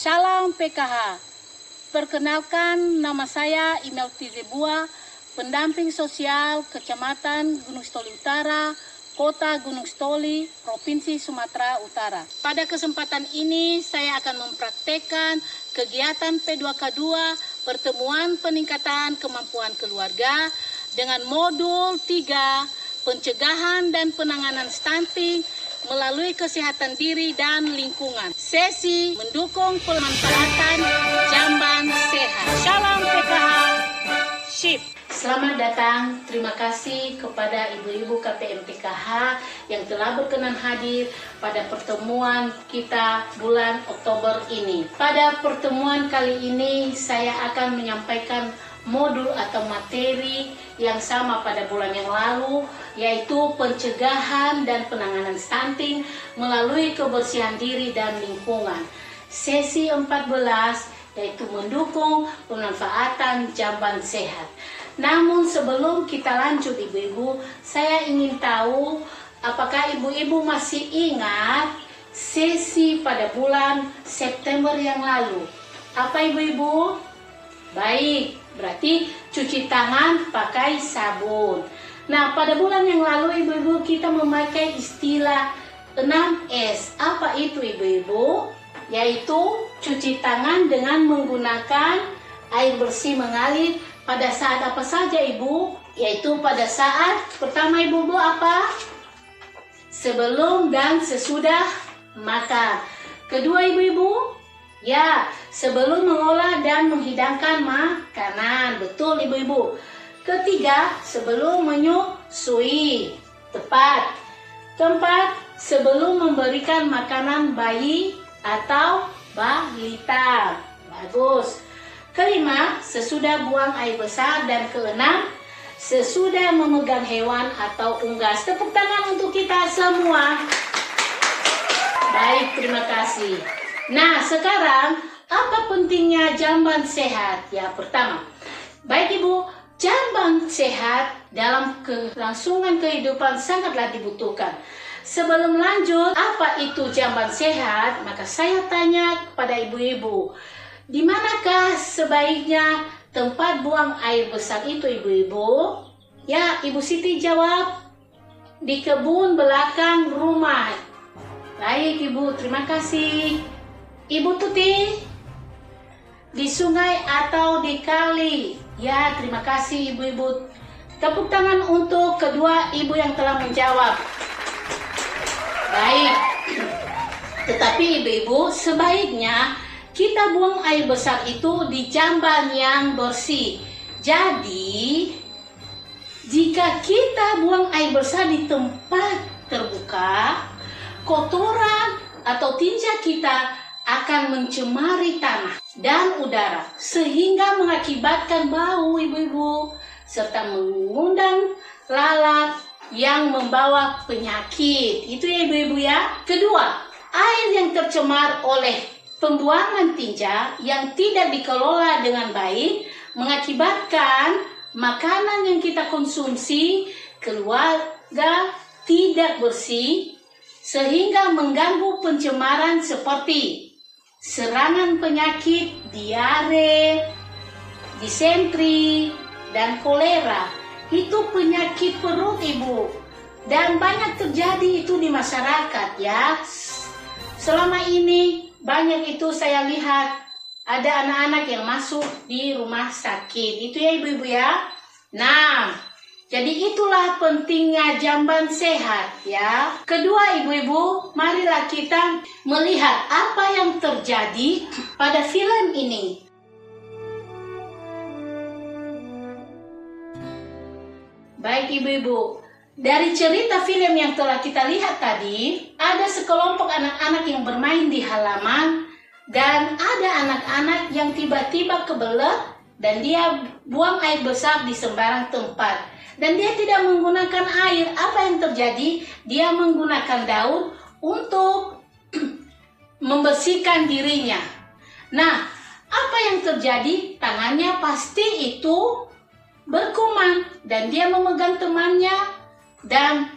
Salam PKH. Perkenalkan, nama saya Imelty Zebua, pendamping sosial Kecamatan Gunung Sitoli Utara, Kota Gunung Sitoli, Provinsi Sumatera Utara. Pada kesempatan ini, saya akan mempraktekkan kegiatan P2K2, pertemuan peningkatan kemampuan keluarga, dengan modul 3, pencegahan dan penanganan stunting melalui kesehatan diri dan lingkungan. Sesi mendukung pemanfaatan jamban sehat. Salam PKH. Sip. Selamat datang, terima kasih kepada ibu-ibu KPMTKH yang telah berkenan hadir pada pertemuan kita bulan Oktober ini. Pada pertemuan kali ini saya akan menyampaikan modul atau materi yang sama pada bulan yang lalu, yaitu pencegahan dan penanganan stunting melalui kebersihan diri dan lingkungan. Sesi 14 yaitu mendukung pemanfaatan jamban sehat. Namun sebelum kita lanjut ibu-ibu, saya ingin tahu apakah ibu-ibu masih ingat sesi pada bulan September yang lalu? Apa ibu-ibu? Baik, berarti cuci tangan pakai sabun. Nah, pada bulan yang lalu ibu-ibu kita memakai istilah 6S. Apa itu ibu-ibu? Yaitu cuci tangan dengan menggunakan air bersih mengalir pada saat apa saja ibu? Yaitu pada saat pertama ibu-ibu apa? Sebelum dan sesudah makan. Kedua ibu-ibu? Ya, sebelum mengolah dan menghidangkan makanan. Betul ibu-ibu. Ketiga, sebelum menyusui. Tepat. Keempat, sebelum memberikan makanan bayi atau balita. Bagus. Kelima, sesudah buang air besar. Dan keenam, sesudah memegang hewan atau unggas. Tepuk tangan untuk kita semua. Baik, terima kasih. Nah, sekarang apa pentingnya jamban sehat? Ya, pertama, baik ibu, jamban sehat dalam kelangsungan kehidupan sangatlah dibutuhkan. Sebelum lanjut, apa itu jamban sehat? Maka saya tanya kepada ibu-ibu, di manakah sebaiknya tempat buang air besar itu ibu-ibu? Ya, Ibu Siti jawab, di kebun belakang rumah. Baik ibu, terima kasih. Ibu Tuti, di sungai atau di kali? Ya, terima kasih ibu-ibu. Tepuk tangan untuk kedua ibu yang telah menjawab. Baik. Tetapi ibu-ibu, sebaiknya kita buang air besar itu di jamban yang bersih. Jadi, jika kita buang air besar di tempat terbuka, kotoran atau tinja kita akan mencemari tanah dan udara sehingga mengakibatkan bau ibu-ibu serta mengundang lalat yang membawa penyakit. Itu ya ibu-ibu ya. Kedua, air yang tercemar oleh pembuangan tinja yang tidak dikelola dengan baik mengakibatkan makanan yang kita konsumsi keluarga tidak bersih sehingga mengganggu pencemaran seperti serangan penyakit diare, disentri, dan kolera. Itu penyakit perut ibu. Dan banyak terjadi itu di masyarakat ya. Selama ini banyak itu saya lihat ada anak-anak yang masuk di rumah sakit. Itu ya ibu-ibu ya. Nah, jadi itulah pentingnya jamban sehat ya. Kedua ibu-ibu, marilah kita melihat apa yang terjadi pada film ini. Baik ibu-ibu, dari cerita film yang telah kita lihat tadi, ada sekelompok anak-anak yang bermain di halaman dan ada anak-anak yang tiba-tiba kebelet dan dia buang air besar di sembarang tempat. Dan dia tidak menggunakan air. Apa yang terjadi? Dia menggunakan daun untuk membersihkan dirinya. Nah, apa yang terjadi? Tangannya pasti itu berkuman. Dan dia memegang temannya. Dan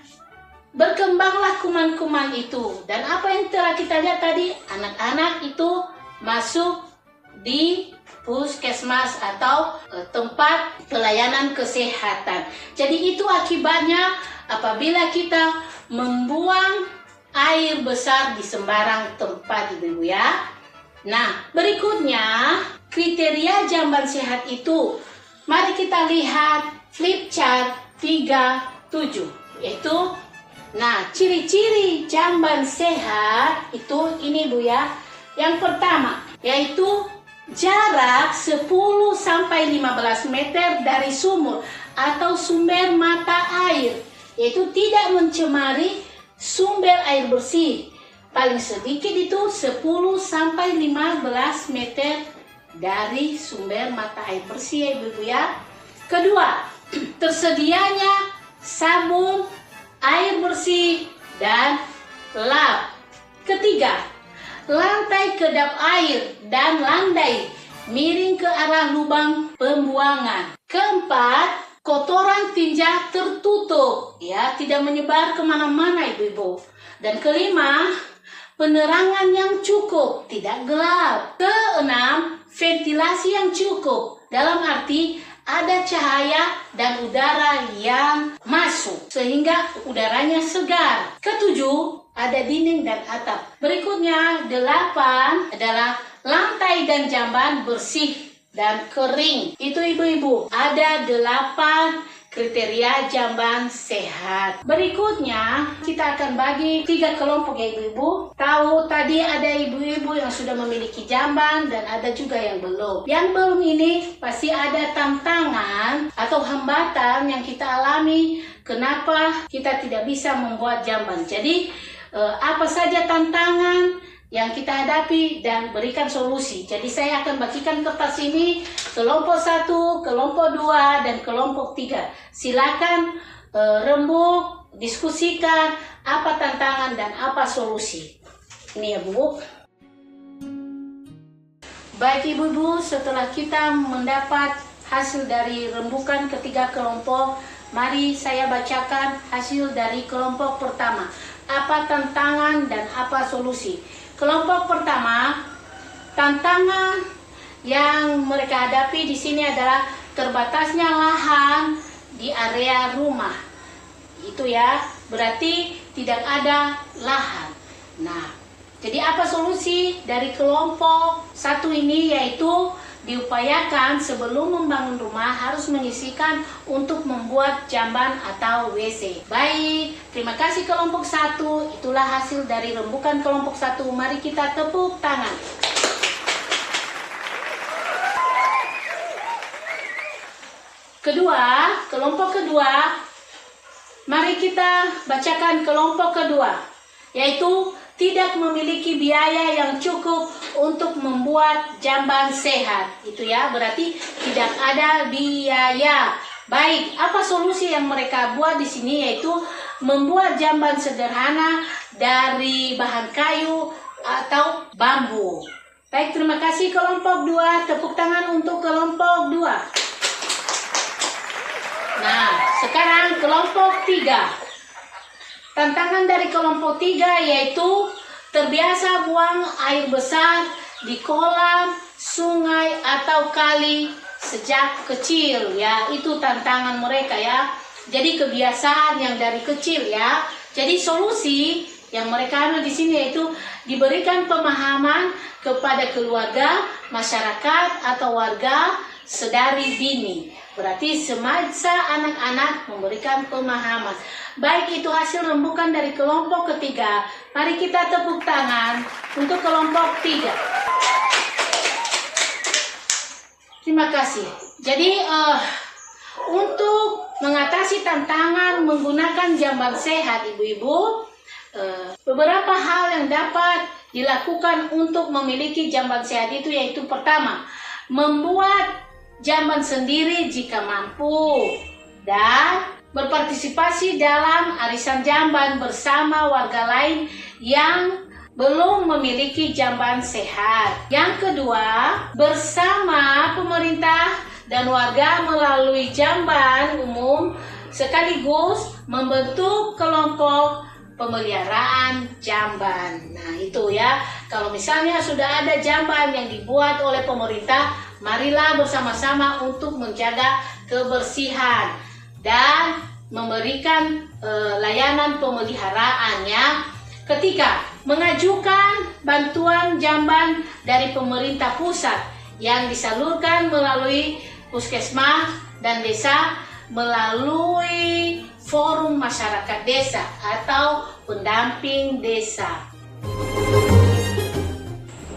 berkembanglah kuman-kuman itu. Dan apa yang telah kita lihat tadi? Anak-anak itu masuk di puskesmas atau tempat pelayanan kesehatan. Jadi itu akibatnya apabila kita membuang air besar di sembarang tempat, Ibu-ibu ya. Nah, berikutnya kriteria jamban sehat itu. Mari kita lihat flip chart 37. Yaitu, nah, ciri-ciri jamban sehat itu ini, Bu ya. Yang pertama, yaitu jarak 10 sampai 15 meter dari sumur atau sumber mata air, yaitu tidak mencemari sumber air bersih. Paling sedikit itu 10 sampai 15 meter dari sumber mata air bersih, ya Ibu ya. Kedua, tersedianya sabun, air bersih, dan lap. Ketiga, lantai kedap air dan landai miring ke arah lubang pembuangan. Keempat, kotoran tinja tertutup, ya, tidak menyebar kemana-mana, Ibu-ibu. Dan kelima, penerangan yang cukup, tidak gelap. Keenam, ventilasi yang cukup, dalam arti ada cahaya dan udara yang masuk sehingga udaranya segar. Ketujuh, ada dinding dan atap. Berikutnya, 8 adalah lantai dan jamban bersih dan kering. Itu Ibu-ibu, ada 8 kriteria jamban sehat. Berikutnya, kita akan bagi 3 kelompok ya Ibu-ibu. Tahu tadi ada ibu-ibu yang sudah memiliki jamban dan ada juga yang belum. Yang belum ini pasti ada tantangan atau hambatan yang kita alami. Kenapa kita tidak bisa membuat jamban? Jadi, apa saja tantangan yang kita hadapi dan berikan solusi. Jadi saya akan bagikan kertas ini kelompok 1, kelompok 2, dan kelompok 3. Silakan rembuk, diskusikan apa tantangan dan apa solusi. Ini ya Bu. Baik Ibu-ibu, setelah kita mendapat hasil dari rembukan ketiga kelompok, mari saya bacakan hasil dari kelompok pertama. Apa tantangan dan apa solusi? Kelompok pertama, tantangan yang mereka hadapi di sini adalah terbatasnya lahan di area rumah. Itu ya, berarti tidak ada lahan. Nah, jadi apa solusi dari kelompok 1 ini? Yaitu diupayakan sebelum membangun rumah harus menyisihkan untuk membuat jamban atau WC. Baik, terima kasih kelompok 1. Itulah hasil dari rembukan kelompok 1. Mari kita tepuk tangan. Kedua, kelompok kedua. Mari kita bacakan kelompok kedua, yaitu tidak memiliki biaya yang cukup untuk membuat jamban sehat. Itu ya, berarti tidak ada biaya. Baik, apa solusi yang mereka buat di sini? Yaitu membuat jamban sederhana dari bahan kayu atau bambu. Baik, terima kasih kelompok 2. Tepuk tangan untuk kelompok 2. Nah, sekarang kelompok 3. Tantangan dari kelompok 3 yaitu terbiasa buang air besar di kolam, sungai, atau kali sejak kecil ya. Itu tantangan mereka ya. Jadi kebiasaan yang dari kecil ya. Jadi solusi yang mereka ambil di sini yaitu diberikan pemahaman kepada keluarga, masyarakat, atau warga sedari dini. Berarti semasa anak-anak memberikan pemahaman. Baik, itu hasil rembukan dari kelompok ketiga. Mari kita tepuk tangan untuk kelompok 3. Terima kasih. Jadi untuk mengatasi tantangan menggunakan jamban sehat Ibu-ibu, beberapa hal yang dapat dilakukan untuk memiliki jamban sehat itu yaitu pertama, membuat jamban sendiri jika mampu, dan berpartisipasi dalam arisan jamban bersama warga lain yang belum memiliki jamban sehat. Yang kedua, bersama pemerintah dan warga melalui jamban umum sekaligus membentuk kelompok pemeliharaan jamban. Nah itu ya, kalau misalnya sudah ada jamban yang dibuat oleh pemerintah, marilah bersama-sama untuk menjaga kebersihan dan memberikan layanan pemeliharaannya ketika mengajukan bantuan jamban dari pemerintah pusat yang disalurkan melalui puskesmas dan desa melalui forum masyarakat desa atau pendamping desa.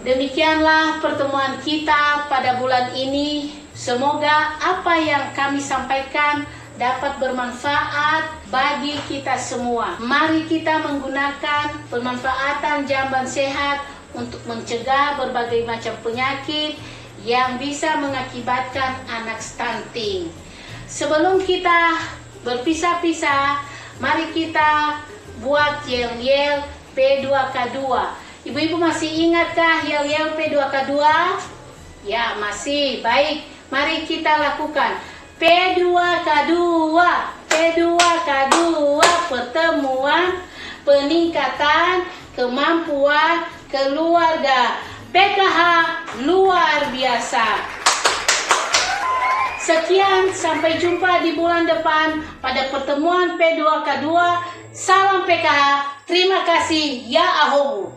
Demikianlah pertemuan kita pada bulan ini. Semoga apa yang kami sampaikan dapat bermanfaat bagi kita semua. Mari kita menggunakan pemanfaatan jamban sehat untuk mencegah berbagai macam penyakit yang bisa mengakibatkan anak stunting. Sebelum kita berpisah-pisah, mari kita buat yel-yel P2K2. Ibu-ibu masih ingatkah yel-yel P2K2? Ya, masih. Baik, mari kita lakukan. P2K2, P2K2, pertemuan peningkatan kemampuan keluarga. PKH luar biasa. Sekian, sampai jumpa di bulan depan pada pertemuan P2K2. Salam PKH, terima kasih, ya ahobu.